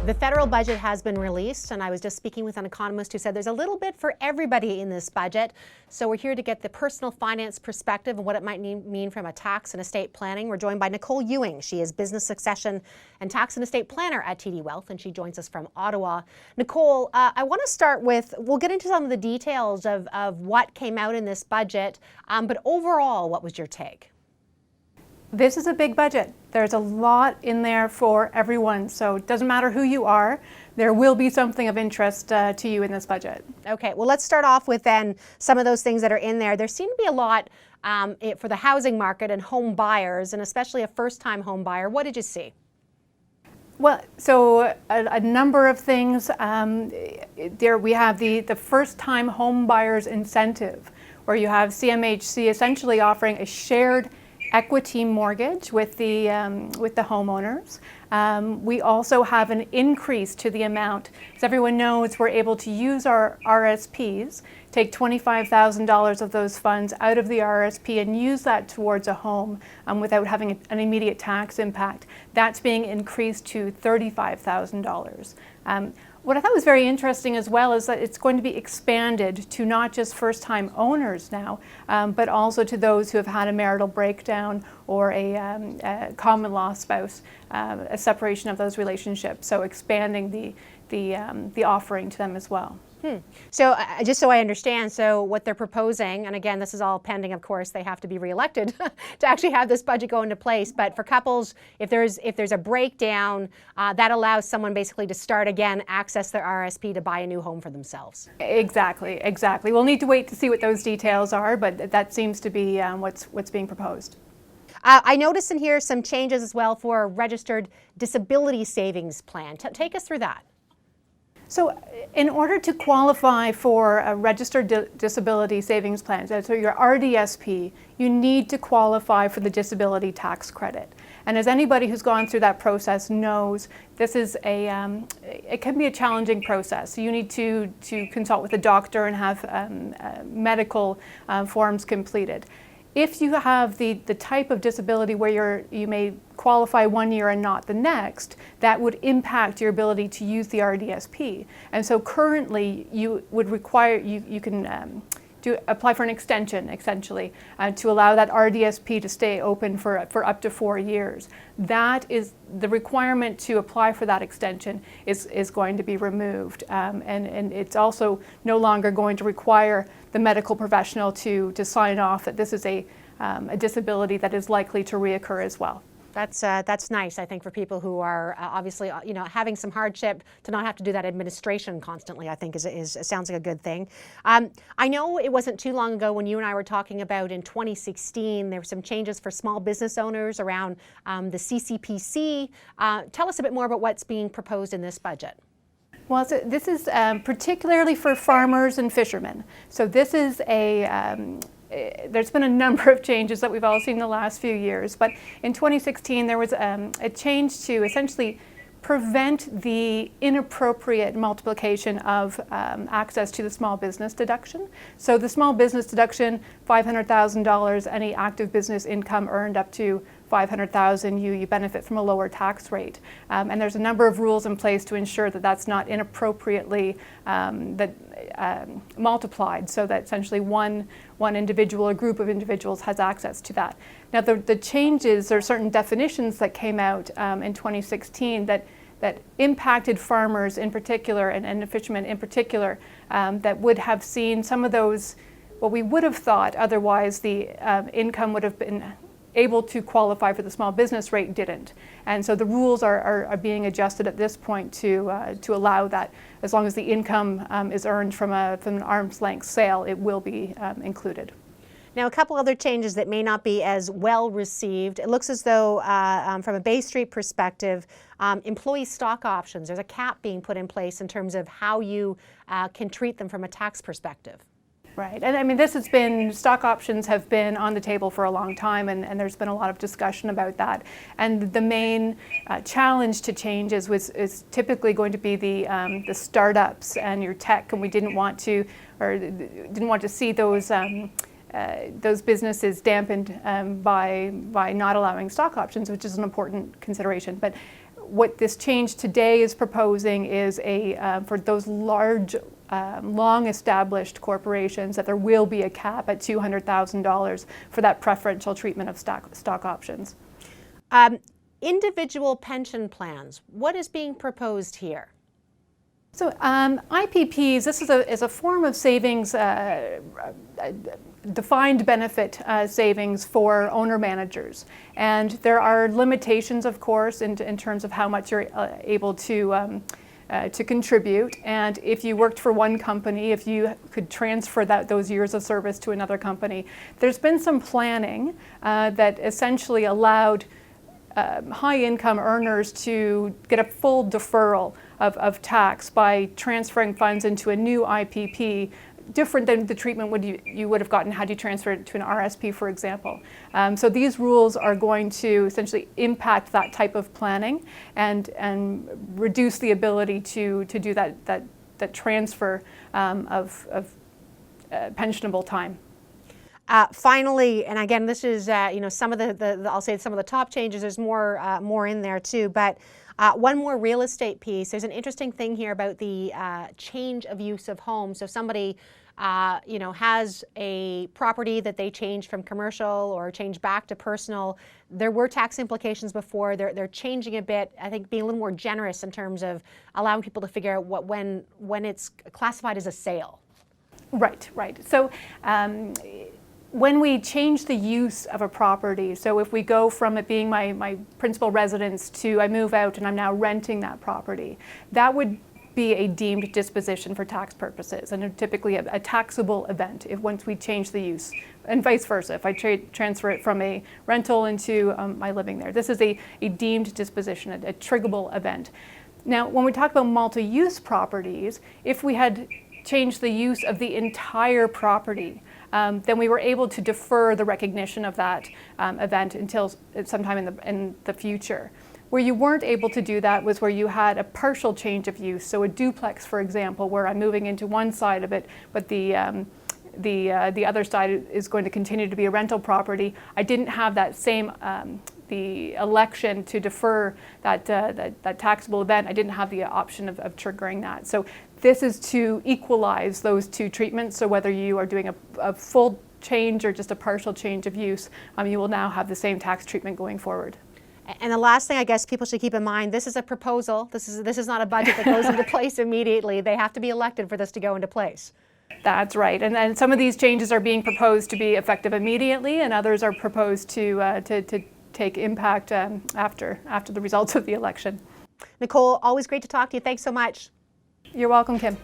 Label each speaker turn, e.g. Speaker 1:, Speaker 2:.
Speaker 1: The federal budget has been released, and I was just speaking with an economist who said there's a little bit for everybody in this budget. So we're here to get the personal finance perspective and what it might mean from a tax and estate planning. We're joined by Nicole Ewing. She is business succession and tax and estate planner at TD Wealth, and she joins us from Ottawa. Nicole, I want to start with, we'll get into some of the details of what came out in this budget, but overall, what was your take?
Speaker 2: This is a big budget. There's a lot in there for everyone, so it doesn't matter who you are, there will be something of interest to you in this budget.
Speaker 1: Okay, well, let's start off with then some of those things that are in there. There seem to be a lot for the housing market and home buyers, and especially a first-time home buyer. What did you see?
Speaker 2: Well, so a number of things. There we have the first-time home buyers incentive, where you have CMHC essentially offering a shared equity mortgage with the homeowners. We also have an increase to the amount. As everyone knows, we're able to use our RSPs, take $25,000 of those funds out of the RSP and use that towards a home without having an immediate tax impact. That's being increased to $35,000. What I thought was very interesting as well is that it's going to be expanded to not just first-time owners now, but also to those who have had a marital breakdown or a common law spouse, a separation of those relationships. So expanding the offering to them as well.
Speaker 1: So just so I understand, so what they're proposing, and again, this is all pending, of course, they have to be reelected to actually have this budget go into place, but for couples, if there's a breakdown, that allows someone basically to start again, access their RSP to buy a new home for themselves.
Speaker 2: Exactly. We'll need to wait to see what those details are, but that seems to be what's being proposed.
Speaker 1: I noticed in here some changes as well for a registered disability savings plan. Take us through that.
Speaker 2: So in order to qualify for a registered disability savings plan, so your RDSP, you need to qualify for the disability tax credit. And as anybody who's gone through that process knows, this is it can be a challenging process. So you need to consult with a doctor and have medical forms completed. If you have the type of disability where you may qualify one year and not the next, that would impact your ability to use the RDSP. And so currently you would require, you can apply for an extension essentially to allow that RDSP to stay open for up to 4 years. That is the requirement to apply for that extension is going to be removed, and it's also no longer going to require the medical professional to sign off that this is a disability that is likely to reoccur as well.
Speaker 1: That's nice, I think, for people who are obviously, having some hardship to not have to do that administration constantly. I think sounds like a good thing. I know it wasn't too long ago when you and I were talking about in 2016 there were some changes for small business owners around the CCPC. Tell us a bit more about what's being proposed in this budget.
Speaker 2: Well, so this is particularly for farmers and fishermen. So this is there's been a number of changes that we've all seen in the last few years, but in 2016 there was a change to essentially prevent the inappropriate multiplication of access to the small business deduction. So the small business deduction, $500,000, any active business income earned up to $500,000, you benefit from a lower tax rate. And there's a number of rules in place to ensure that that's not inappropriately multiplied, so that essentially one individual or group of individuals has access to that. Now the changes, there are certain definitions that came out in 2016 that impacted farmers in particular and fishermen in particular, that would have seen some of those, what we would have thought otherwise the income would have been able to qualify for the small business rate didn't. And so the rules are being adjusted at this point to allow that, as long as the income is earned from an arm's length sale, it will be included.
Speaker 1: Now, a couple other changes that may not be as well received. It looks as though, from a Bay Street perspective, employee stock options, there's a cap being put in place in terms of how you can treat them from a tax perspective.
Speaker 2: Right, and I mean stock options have been on the table for a long time, and there's been a lot of discussion about that. And the main challenge to changes is typically going to be the startups and your tech, and we didn't want to see those businesses dampened by not allowing stock options, which is an important consideration. But what this change today is proposing is for those large, long-established corporations, that there will be a cap at $200,000 for that preferential treatment of stock options.
Speaker 1: Individual pension plans, what is being proposed here?
Speaker 2: So IPPs, this is a form of savings, defined benefit savings for owner-managers. And there are limitations, of course, in terms of how much you're able to contribute. And if you worked for one company, if you could transfer those years of service to another company, there's been some planning that essentially allowed high-income earners to get a full deferral of tax by transferring funds into a new IPP, different than the treatment you would have gotten had you transferred it to an RSP, for example. So these rules are going to essentially impact that type of planning and reduce the ability to do that transfer of pensionable time.
Speaker 1: Finally, and again, this is some of the I'll say some of the top changes. There's more in there too, but one more real estate piece. There's an interesting thing here about the change of use of homes. So somebody has a property that they changed from commercial or changed back to personal. There were tax implications before. They're changing a bit. I think being a little more generous in terms of allowing people to figure out when it's classified as a sale.
Speaker 2: Right. So when we change the use of a property, so if we go from it being my principal residence to I move out and I'm now renting that property, that would be a deemed disposition for tax purposes, and typically a taxable event once we change the use, and vice versa. If I transfer it from a rental into my living there, this is a deemed disposition, a triggable event. Now, when we talk about multi-use properties, if we had changed the use of the entire property, then we were able to defer the recognition of that event until sometime in the future. Where you weren't able to do that was where you had a partial change of use. So a duplex, for example, where I'm moving into one side of it, but the other side is going to continue to be a rental property. I didn't have that same the election to defer that taxable event. I didn't have the option of triggering that. So this is to equalize those two treatments. So whether you are doing a full change or just a partial change of use, you will now have the same tax treatment going forward.
Speaker 1: And the last thing I guess people should keep in mind, this is a proposal. This is not a budget that goes into place immediately. They have to be elected for this to go into place.
Speaker 2: That's right. And some of these changes are being proposed to be effective immediately, and others are proposed to take impact after the results of the election.
Speaker 1: Nicole, always great to talk to you. Thanks so much.
Speaker 2: You're welcome, Kim.